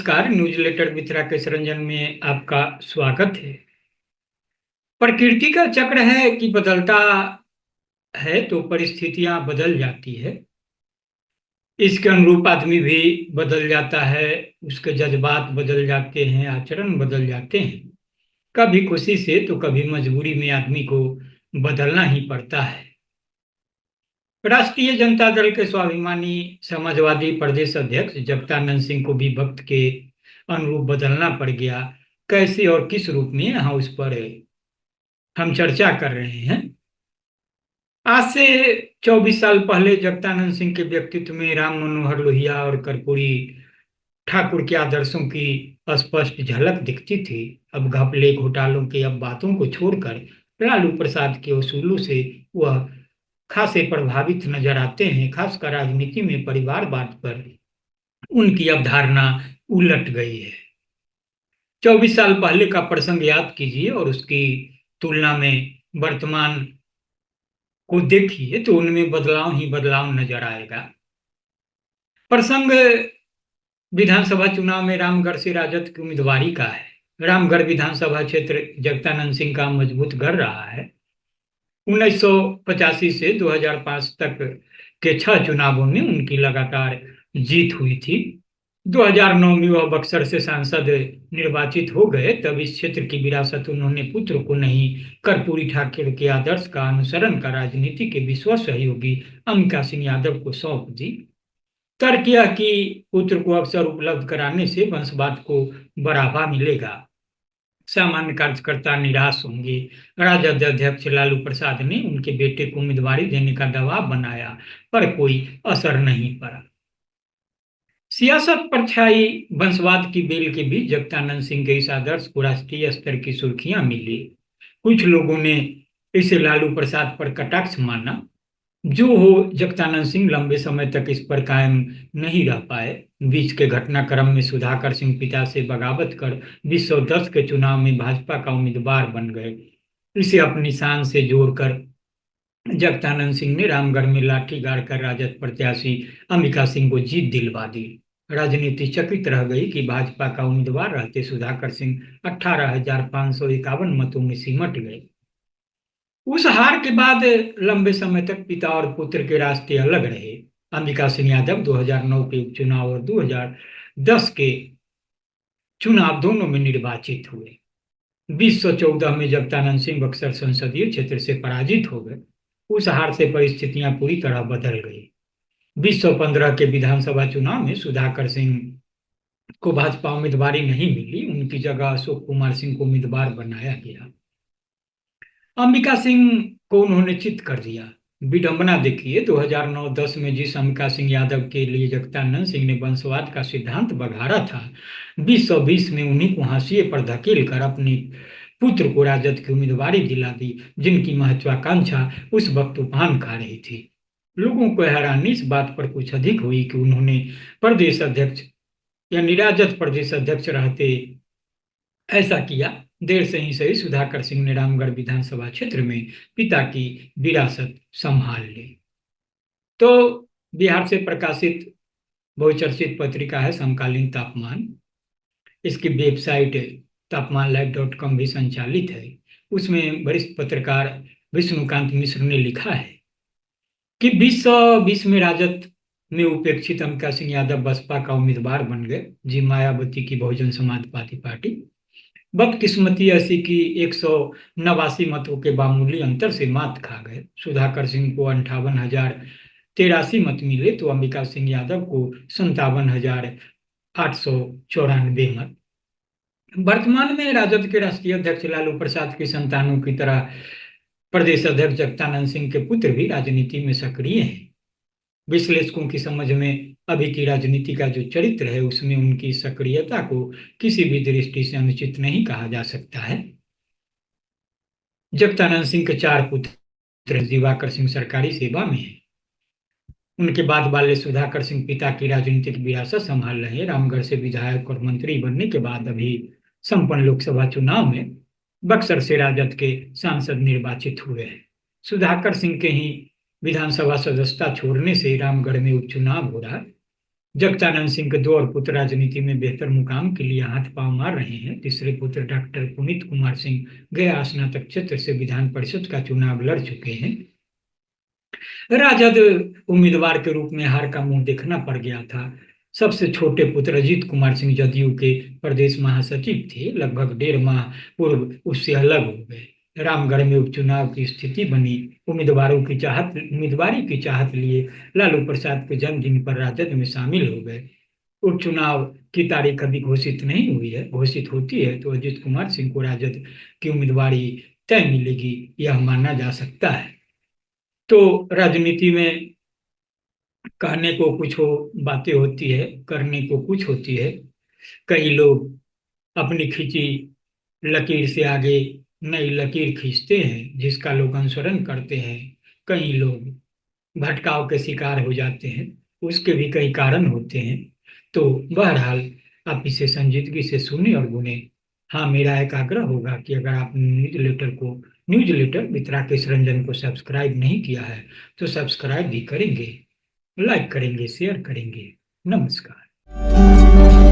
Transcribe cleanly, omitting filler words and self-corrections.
नमस्कार। Newsletter with Rakesh Ranjan में आपका स्वागत है। प्रकृति का चक्र है कि बदलता है तो परिस्थितियां बदल जाती है। इसके अनुरूप आदमी भी बदल जाता है, उसके जज्बात बदल जाते हैं, आचरण बदल जाते हैं। कभी खुशी से तो कभी मजबूरी में आदमी को बदलना ही पड़ता है। राष्ट्रीय जनता दल के स्वाभिमानी समाजवादी प्रदेश अध्यक्ष जगदानंद सिंह को भी वक्त के अनुरूप बदलना पड़ गया। कैसे और किस रूप में, यहाँ उस पर हम चर्चा कर रहे हैं। आज से 24 साल पहले जगदानंद सिंह के व्यक्तित्व में राम मनोहर लोहिया और कर्पूरी ठाकुर के आदर्शों की स्पष्ट झलक दिखती थी। अब घपले घोटालों की अब बातों को छोड़कर लालू प्रसाद के उसूलों से वह खासे प्रभावित नजर आते हैं। खासकर राजनीति में परिवारवाद पर उनकी अवधारणा उलट गई है। 24 साल पहले का प्रसंग याद कीजिए और उसकी तुलना में वर्तमान को देखिए तो उनमें बदलाव ही बदलाव नजर आएगा। प्रसंग विधानसभा चुनाव में रामगढ़ से राजद की उम्मीदवारी का है। रामगढ़ विधानसभा क्षेत्र जगदानंद सिंह का मजबूत गढ़ रहा है। 1985 से 2005 तक के 6 चुनावों में उनकी लगातार जीत हुई थी। 2009 में वह बक्सर से सांसद निर्वाचित हो गए। तब इस क्षेत्र की विरासत उन्होंने पुत्र को नहीं, कर्पूरी ठाकुर के आदर्श का अनुसरण कर राजनीति के विश्वास सहयोगी अमिका सिंह यादव को सौंप दी। तर्क यह कि पुत्र को अवसर उपलब्ध कराने से वंशवाद को बढ़ावा मिलेगा, सामान्य कार्यकर्ता निराश होंगे। राजद अध्यक्ष लालू प्रसाद ने उनके बेटे को उम्मीदवारी देने का दबाव बनाया, पर कोई असर नहीं पड़ा। सियासत पर छाई वंशवाद की बेल के बीच जगदानंद सिंह के इस आदर्श को राष्ट्रीय स्तर की सुर्खियां मिली। कुछ लोगों ने इसे लालू प्रसाद पर कटाक्ष माना। जो हो, जगदानंद सिंह लंबे समय तक इस पर कायम नहीं रह पाए। बीच के घटनाक्रम में सुधाकर सिंह पिता से बगावत कर 2010 के चुनाव में भाजपा का उम्मीदवार बन गए। इसे अपनी शान से जोड़कर जगदानंद सिंह ने रामगढ़ में लाठी गाड़कर राजद प्रत्याशी अमिका सिंह को जीत दिलवा दी। राजनीति चकित रह गई कि भाजपा का उम्मीदवार रहते सुधाकर सिंह 18,551 मतों में सिमट गए। उस हार के बाद लंबे समय तक पिता और पुत्र के रास्ते अलग रहे। अमिका सिंह यादव 2009 के उपचुनाव और 2010 के चुनाव दोनों में निर्वाचित हुए। 2014 में जगदानंद सिंह बक्सर संसदीय क्षेत्र से पराजित हो गए। उस हार से परिस्थितियां पूरी तरह बदल गई। 2015 के विधानसभा चुनाव में सुधाकर सिंह को भाजपा उम्मीदवारी नहीं मिली। उनकी जगह अशोक कुमार सिंह को उम्मीदवार बनाया गया। अम्बिका सिंह को उन्होंने चित कर दिया। विडंबना देखिए, 2009-10 में जिस अम्बिका सिंह यादव के लिए जगदानंद सिंह ने वंशवाद का सिद्धांत बघारा था, 2020 में उन्हीं को हाशिए पर धकेल कर अपनी पुत्र को राजद की उम्मीदवारी दिला दी, जिनकी महत्वाकांक्षा उस वक्त उफान खा रही थी। लोगों को हैरानी इस बात पर कुछ अधिक हुई कि उन्होंने प्रदेश अध्यक्ष यानी राजद प्रदेश अध्यक्ष रहते ऐसा किया। देर से ही सही, सुधाकर सिंह ने रामगढ़ विधानसभा क्षेत्र में पिता की विरासत संभाल ली। तो बिहार से प्रकाशित बहुचर्चित पत्रिका है समकालीन तापमान। इसकी वेबसाइट tapanlive.com भी संचालित है। उसमें वरिष्ठ पत्रकार विष्णुकांत मिश्र ने लिखा है कि 2020 में राजद में उपेक्षित अमिका सिंह यादव बसपा का उम्मीदवार बन गए। जी मायावती की बहुजन समाजवादी पार्टी बदकिस्मती ऐसी कि 189 मतों के मामूली अंतर से मात खा गए। सुधाकर सिंह को 58,083 मत मिले तो अम्बिका सिंह यादव को 57,894 मत। वर्तमान में राजद के राष्ट्रीय अध्यक्ष लालू प्रसाद की संतानों की तरह प्रदेश अध्यक्ष जगदानंद सिंह के पुत्र भी राजनीति में सक्रिय हैं। विश्लेषकों की समझ में अभी की राजनीति का जो चरित्र है, उसमें उनकी सक्रियता को किसी भी दृष्टि से अनुचित नहीं कहा जा सकता है। जगदानंद सिंह के 4 पुत्र दिवाकर सिंह सरकारी सेवा में हैं। उनके बाद वाले सुधाकर सिंह पिता की राजनीतिक विरासत संभाल रहे हैं। रामगढ़ से विधायक और मंत्री बनने के बाद अभी संपन्न लोकसभा चुनाव में बक्सर से राजद के सांसद निर्वाचित हुए हैं। सुधाकर सिंह के ही विधानसभा सदस्यता छोड़ने से रामगढ़ में उपचुनाव हो रहा है। जगदानंद सिंह के दो और पुत्र राजनीति में बेहतर मुकाम के लिए हाथ पांव मार रहे हैं। तीसरे पुत्र डॉक्टर पुनीत कुमार सिंह गया स्नातक क्षेत्र से विधान परिषद का चुनाव लड़ चुके हैं। राजद उम्मीदवार के रूप में हार का मुंह देखना पड़ गया था। सबसे छोटे पुत्र अजीत कुमार सिंह जदयू के प्रदेश महासचिव थे। लगभग 1.5 माह पूर्व उससे अलग हो गए। रामगढ़ में उपचुनाव की स्थिति बनी। उम्मीदवारी की चाहत लिए लालू प्रसाद के जन्मदिन पर राजद में शामिल हो गए। उपचुनाव की तारीख अभी घोषित नहीं हुई है। घोषित होती है तो अजीत कुमार सिंह को राजद की उम्मीदवारी तय मिलेगी, यह माना जा सकता है। तो राजनीति में कहने को कुछ हो बातें होती है, करने को कुछ होती है। कई लोग अपनी खींची लकीर से आगे नई लकीर खींचते हैं जिसका लोग अनुसरण करते हैं। कई लोग भटकाव के शिकार हो जाते हैं, उसके भी कई कारण होते हैं। तो बहरहाल आप इसे संजीदगी से सुने और गुने। हाँ, मेरा एक आग्रह होगा कि अगर आप newsletter with Rakesh Ranjan को सब्सक्राइब नहीं किया है तो सब्सक्राइब भी करेंगे, लाइक करेंगे, शेयर करेंगे। नमस्कार।